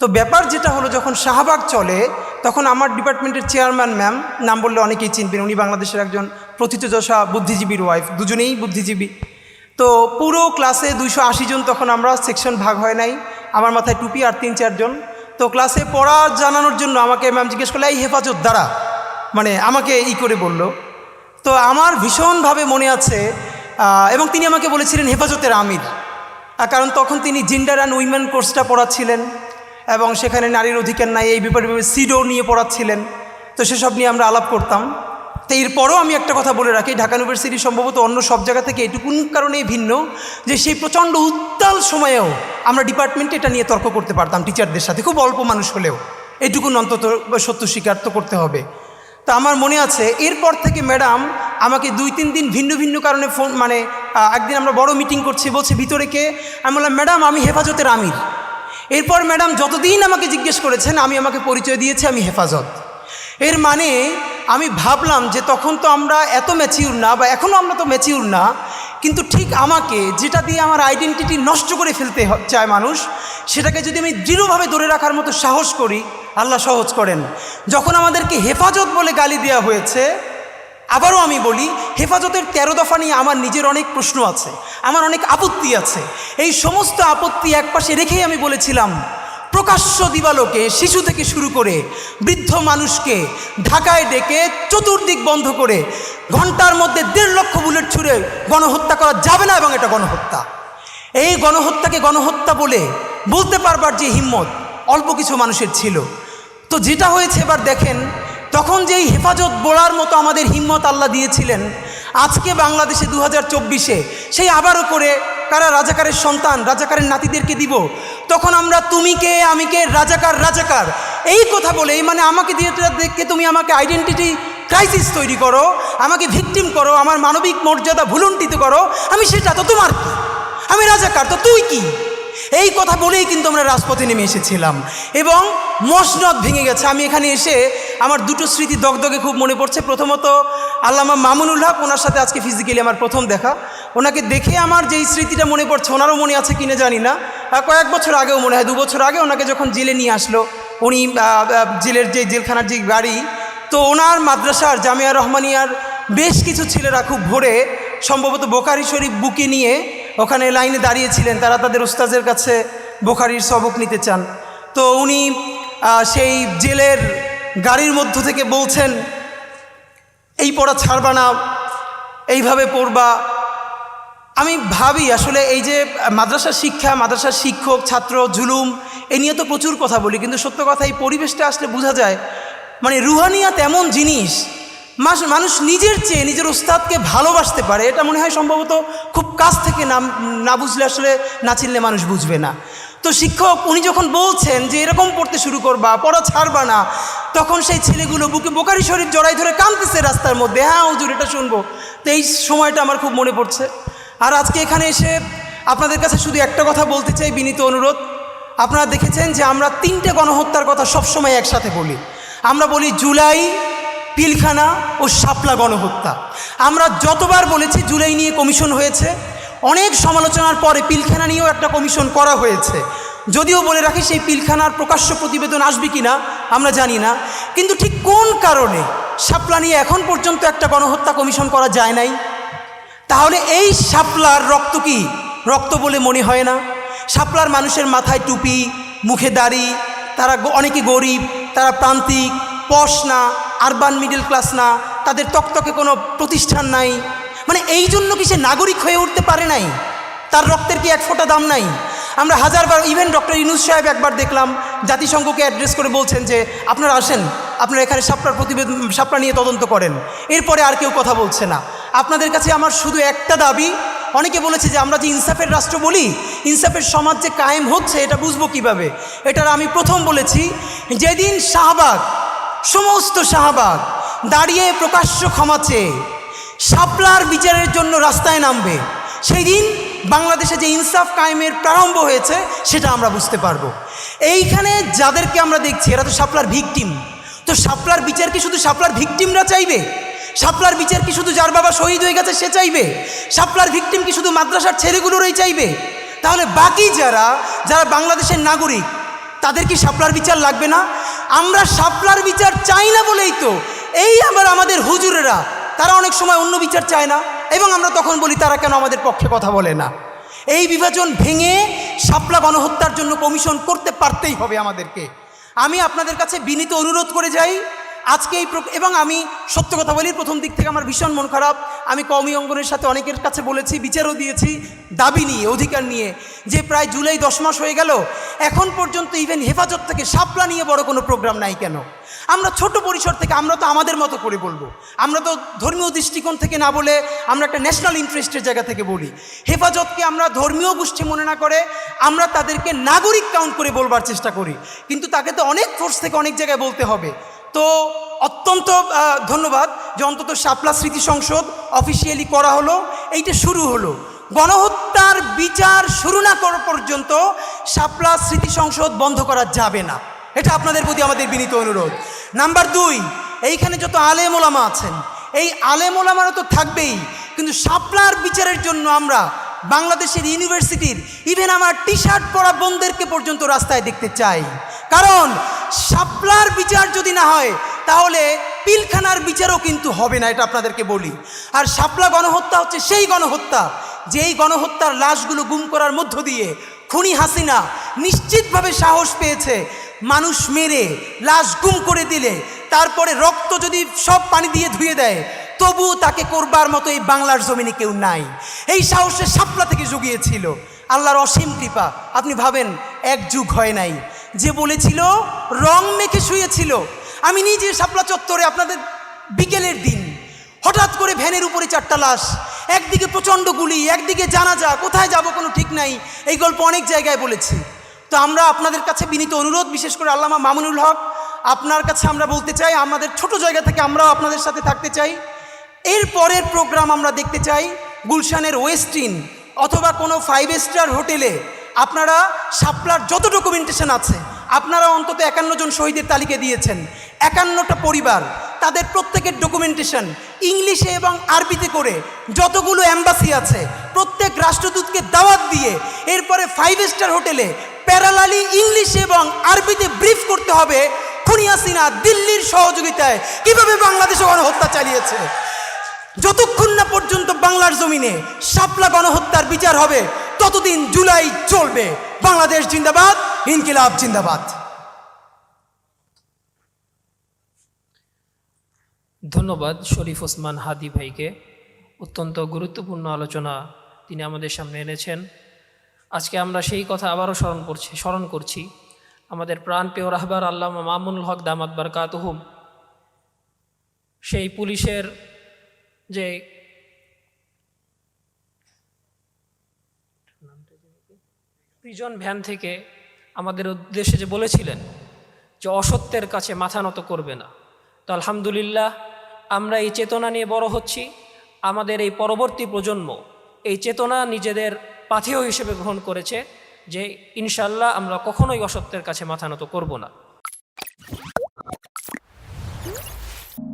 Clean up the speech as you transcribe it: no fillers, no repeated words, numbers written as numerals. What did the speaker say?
তো ব্যাপার যেটা হলো, যখন শাহবাগ চলে তখন আমার ডিপার্টমেন্টের চেয়ারম্যান ম্যাম, নাম বললে অনেকেই চিনবেন, উনি বাংলাদেশের একজন প্রথিতযশা বুদ্ধিজীবীর ওয়াইফ, দুজনেই বুদ্ধিজীবী। তো পুরো ক্লাসে 280 জন, তখন আমরা সেকশন ভাগ হয় নাই, আমার মাথায় টুপি আর 3-4 জন। তো ক্লাসে পড়া জানানোর জন্য আমাকে ম্যাম জিজ্ঞেস করলো, এই হেফাজত দ্বারা, মানে আমাকে করে বলল। তো আমার ভীষণভাবে মনে আছে, এবং তিনি আমাকে বলেছিলেন হেফাজতের আমির, কারণ তখন তিনি জেন্ডার অ্যান্ড উইমেন কোর্সটা পড়াচ্ছিলেন এবং সেখানে নারীর অধিকার নাই এই ব্যাপারে সিডো নিয়ে পড়াচ্ছিলেন। তো সেসব নিয়ে আমরা আলাপ করতাম। তো এরপরও আমি একটা কথা বলে রাখি, ঢাকা ইউনিভার্সিটি সম্ভবত অন্য সব জায়গা থেকে এটুকুন কারণেই ভিন্ন যে সেই প্রচণ্ড উত্তাল সময়েও আমরা ডিপার্টমেন্টে এটা নিয়ে তর্ক করতে পারতাম টিচারদের সাথে, খুব অল্প মানুষ হলেও। এটুকুন অন্তত সত্য স্বীকার তো করতে হবে। তো আমার মনে আছে এরপর থেকে ম্যাডাম আমাকে 2-3 দিন ভিন্ন ভিন্ন কারণে ফোন, মানে একদিন আমরা বড় মিটিং করছি, বলছে ভিতরে কে, আমি বললাম ম্যাডাম আমি হেফাজতের আমির। এরপর ম্যাডাম যতদিন আমাকে জিজ্ঞেস করেছেন আমি আমাকে পরিচয় দিয়েছি আমি হেফাজত। এর মানে আমি ভাবলাম যে তখন তো আমরা এত ম্যাচিউর না, বা এখনও আমরা তো ম্যাচিউর না, কিন্তু ঠিক আমাকে যেটা দিয়ে আমার আইডেন্টিটি নষ্ট করে ফেলতে চায় মানুষ, সেটাকে যদি আমি দৃঢ়ভাবে ধরে রাখার মতো সাহস করি, আল্লাহ সহজ করেন। যখন আমাদেরকে হেফাজত বলে গালি দেওয়া হয়েছে, আবারও আমি বলি, হেফাজতের 13 দফা নিয়ে আমার নিজের অনেক প্রশ্ন আছে, আমার অনেক আপত্তি আছে। এই সমস্ত আপত্তি একপাশে রেখেই আমি বলেছিলাম, প্রকাশ্য দিবালোকে শিশু থেকে শুরু করে বৃদ্ধ মানুষকে ঢাকায় ডেকে চতুর্দিক বন্ধ করে ঘন্টার মধ্যে 1.5 লক্ষ বুলেট ছুঁড়ে গণহত্যা করা যাবে না, এবং এটা গণহত্যা। এই গণহত্যাকে গণহত্যা বলতে পারবার যে হিম্মত অল্প কিছু মানুষের ছিল। তো যেটা হয়েছে এবার দেখেন, তখন যেই হেফাজত বলার মতো আমাদের হিম্মত আল্লাহ দিয়েছিলেন, আজকে বাংলাদেশে 2024-এ সেই আবারও করে কারা রাজাকারের সন্তান, রাজাকারের নাতিদেরকে দিব, তখন আমরা তুমি কে আমি কে, রাজাকার রাজাকার এই কথা বলে, মানে আমাকে দিয়ে দেখে তুমি আমাকে আইডেন্টিটি ক্রাইসিস তৈরি করো, আমাকে ভিকটিম করো, আমার মানবিক মর্যাদা ভুলুণ্ঠিত করো, আমি সেটা তো তোমার কি, আমি রাজাকার তো তুই কি, এই কথা বলেই কিন্তু আমরা রাজপথে নেমে এসেছিলাম এবং মসনদ ভেঙে গেছে। আমি এখানে এসে আমার দুটো স্মৃতি দগদগে খুব মনে পড়ছে। প্রথমত আল্লামা মামুনুল হক, ওনার সাথে আজকে ফিজিক্যালি আমার প্রথম দেখা। ওনাকে দেখে আমার যেই স্মৃতিটা মনে পড়ছে, ওনারও মনে আছে কিনা জানি না, কয়েক বছর আগেও মনে হয় 2 বছর আগে ওনাকে যখন জেলে নিয়ে আসলো, উনি জেলের যে জেলখানার যে গাড়ি, তো ওনার মাদ্রাসার জামিয়া রহমানিয়ার বেশ কিছু ছেলেরা খুব ভোরে সম্ভবত বোখারি শরীফ বুকে নিয়ে ওখানে লাইনে দাঁড়িয়েছিলেন, তারা তাদের উস্তাজের কাছে বোখারির সবক নিতে চান। তো উনি সেই জেলের গাড়ির মধ্য থেকে বলছেন, এই পড়া ছাড়বা না, এইভাবে পড়বা। আমি ভাবি আসলে এই যে মাদ্রাসার শিক্ষা, মাদ্রাসার শিক্ষক ছাত্র জুলুম, এই নিয়ে তো প্রচুর কথা বলি, কিন্তু সত্য কথা এই পরিবেশটা আসলে বোঝা যায়, মানে রুহানিয়াত এমন জিনিস, মানুষ নিজের চেয়ে নিজের উস্তাদকে ভালোবাসতে পারে, এটা মনে হয় সম্ভবত খুব কাছ থেকে না বুঝলে আসলে না চিনলে মানুষ বুঝবে না। তো শিক্ষক উনি যখন বলছেন যে এরকম পড়তে শুরু করবা, পড়া ছাড়বা না, তখন সেই ছেলেগুলো বুকে বোখারি শরীফ জড়াই ধরে কাঁদতেছে রাস্তার মধ্যে, হ্যাঁ হুজুর এটা শুনবো। তো এই সময়টা আমার খুব মনে পড়ছে। আর আজকে এখানে এসে আপনাদের কাছে শুধু একটা কথা বলতে চাই, বিনীত অনুরোধ। আপনারা দেখেছেন যে আমরা 3টে গণহত্যার কথা সবসময় একসাথে বলি। আমরা বলি জুলাই, পিলখানা ও শাপলা গণহত্যা। আমরা যতবার বলেছি জুলাই নিয়ে কমিশন হয়েছে, অনেক সমালোচনার পরে পিলখানা নিয়েও একটা কমিশন করা হয়েছে। যদিও বলে রাখি সেই পিলখানার প্রকাশ্য প্রতিবেদন আসবে কিনা আমরা জানি না, কিন্তু ঠিক কোন কারণে শাপলা নিয়ে এখন পর্যন্ত একটা গণহত্যা কমিশন করা যায় নাই? তাহলে এই শাপলার রক্ত কি রক্ত বলে মনে হয় না? শাপলার মানুষের মাথায় টুপি, মুখে দাড়ি, তারা অনেকে গরিব, তারা প্রান্তিক, পশ না, আরবান মিডল ক্লাস না, তাদের তকতকে কোনো প্রতিষ্ঠান নাই, মানে এই জন্য কি সে নাগরিক হয়ে উঠতে পারে নাই? তার রক্তের কি এক ফোঁটা দাম নাই? আমরা হাজারবার, ইভেন ডক্টর ইউনূস সাহেব একবার দেখলাম জাতিসংঘকে অ্যাড্রেস করে বলছেন যে আপনারা আসেন, আপনারা এখানে শাপলার প্রতিবেদন, শাপলা নিয়ে তদন্ত করেন। এরপরে আর কেউ কথা বলছে না। আপনাদের কাছে আমার শুধু একটা দাবি, অনেকে বলেছে যে আমরা যে ইনসাফের রাষ্ট্র বলি, ইনসাফের সমাজ যে কায়েম হচ্ছে এটা বুঝবো কিভাবে? এটার আমি প্রথম বলেছি, যেদিন শাহবাগ, সমস্ত শাহবাগ দাঁড়িয়ে প্রকাশ্য ক্ষমা চেয়ে শাপলার বিচারের জন্য রাস্তায় নামবে, সেই দিন বাংলাদেশে যে ইনসাফ কায়েমের প্রারম্ভ হয়েছে সেটা আমরা বুঝতে পারবো। এইখানে যাদেরকে আমরা দেখছি এরা তো শাপলার ভিকটিম। তো শাপলার বিচার কি শুধু শাপলার ভিকটিমরা চাইবে? শাপলার বিচার কি শুধু যার বাবা শহীদ হয়ে গেছে সে চাইবে? শাপলার ভিকটিম কি শুধু মাদ্রাসার ছেলেগুলোরই চাইবে? তাহলে বাকি যারা বাংলাদেশের নাগরিক, তাদের কি শাপলার বিচার লাগবে না? আমরা শাপলার বিচার চাই না বলেই তো এই আবার আমাদের হুজুরেরা তারা অনেক সময় অন্য বিচার চায় না, এবং আমরা তখন বলি তারা কেন আমাদের পক্ষে কথা বলে না। এই বিভাজন ভেঙে শাপলা গণহত্যার জন্য কমিশন করতে পারতেই হবে আমাদেরকে। আমি আপনাদের কাছে বিনীত অনুরোধ করে যাই আজকে এবং আমি সত্য কথা বলি, প্রথম দিক থেকে আমার ভীষণ মন খারাপ। আমি কওমি অঙ্গনের সাথে অনেকের কাছে বলেছি, বিচারও দিয়েছি দাবি নিয়ে, অধিকার নিয়ে, যে প্রায় জুলাই 10 মাস হয়ে গেল এখন পর্যন্ত ইভেন হেফাজত থেকে শাপলা নিয়ে বড় কোনো প্রোগ্রাম নাই কেন? আমরা ছোট পরিসর থেকে, আমরা তো আমাদের মতো করে বলবো, আমরা তো ধর্মীয় দৃষ্টিকোণ থেকে না বলে আমরা একটা ন্যাশনাল ইন্টারেস্টের জায়গা থেকে বলি। হেফাজতকে আমরা ধর্মীয় গোষ্ঠী মনে না করে আমরা তাদেরকে নাগরিক কাউন্ট করে বলবার চেষ্টা করি, কিন্তু তাকে তো অনেক ফোর্স থেকে অনেক জায়গায় বলতে হবে। তো অত্যন্ত ধন্যবাদ যে অন্তত শাপলা স্মৃতি সংসদ অফিসিয়ালি করা হলো, এইটা শুরু হলো। গণহত্যার বিচার শুরু না করা পর্যন্ত শাপলা স্মৃতি সংসদ বন্ধ করা যাবে না, এটা আপনাদের প্রতি আমাদের বিনীত অনুরোধ। নাম্বার 2, এইখানে যত আলেম ওলামা আছেন, এই আলেম ওলামারা তো থাকবেই, কিন্তু শাপলার বিচারের জন্য আমরা বাংলাদেশের ইউনিভার্সিটির ইভেন আমার টি শার্ট পরা বোনদেরকে পর্যন্ত রাস্তায় দেখতে চাই। কারণ শাপলার বিচার যদি না হয় তাহলে পিলখানার বিচারও কিন্তু হবে না, এটা আপনাদেরকে বলি। আর শাপলা গণহত্যা হচ্ছে সেই গণহত্যা যেই গণহত্যার লাশগুলো গুম করার মধ্য দিয়ে খুনি হাসিনা নিশ্চিতভাবে সাহস পেয়েছে মানুষ মেরে লাশ গুম করে দিলে তারপরে রক্ত যদি সব পানি দিয়ে ধুয়ে দেয় তবুও তাকে করবার মতো এই বাংলার জমিনে কেউ নাই। এই সাহসে শাপলা থেকে জুগিয়েছিল আল্লাহর অসীম কৃপা। আপনি ভাবেন 1 যুগ হয় নাই, যে বলেছিল রং মেখে শুয়েছিল। আমি নিজে শাপলা চত্বরে আপনাদের বিকেলের দিন হঠাৎ করে ভ্যানের উপরে 4টা লাশ, একদিকে প্রচণ্ড গুলি, একদিকে জানাজা, কোথায় যাব কোনো ঠিক নাই। এই গল্প অনেক জায়গায় বলেছি। তো আমরা আপনাদের কাছে বিনীত অনুরোধ, বিশেষ করে আল্লামা মামুনুল হক, আপনার কাছে আমরা বলতে চাই, আমাদের ছোট জায়গা থেকে আমরাও আপনাদের সাথে থাকতে চাই। এর পরের প্রোগ্রাম আমরা দেখতে চাই গুলশানের ওয়েস্টিন অথবা কোনো 5 স্টার হোটেলে আপনারা শাপলার যত ডকুমেন্টেশন আছে, আপনারা অন্তত 51 জন শহীদের তালিকা দিয়েছেন, 51টা পরিবার, তাদের প্রত্যেকের ডকুমেন্টেশন ইংলিশে এবং আরবিতে করে যতগুলো এম্বাসি আছে প্রত্যেক রাষ্ট্রদূতকে দাওয়াত দিয়ে এরপরে 5 স্টার হোটেলে প্যারালালি ইংলিশে এবং আরবিতে ব্রিফ করতে হবে খুনি হাসিনা দিল্লির সহযোগিতায় কিভাবে বাংলাদেশে গণহত্যা চালিয়েছে। যতক্ষণ না পর্যন্ত বাংলার জমিনে শাপলা গণহত্যার বিচার হবে ততদিন জুলাই চলবে। বাংলাদেশ জিন্দাবাদ, ইনকিলাব জিন্দাবাদ। ধন্যবাদ শরীফ ওসমান হাদি ভাইকে, অত্যন্ত গুরুত্বপূর্ণ আলোচনা তিনি আমাদের সামনে এনেছেন। আজকে আমরা সেই কথা আবারও স্মরণ করছি আমাদের প্রাণপ্রিয় রাহবার আল্লামা মামুনুল হক দামাত বারকাতুহুম সেই পুলিশের যে প্রিজন ভ্যান থেকে আমাদের উদ্দেশ্যে যে বলেছিলেন যে অসত্যের কাছে মাথা নত করবে না। তো আলহামদুলিল্লাহ আমরা এই চেতনা নিয়ে বড় হচ্ছি। আমাদের এই পরবর্তী প্রজন্ম এই চেতনা নিজেদের পাথেয় হিসেবে গ্রহণ করেছে যে ইনশাল্লাহ আমরা কখনোই অসত্যের কাছে মাথা নত করব না।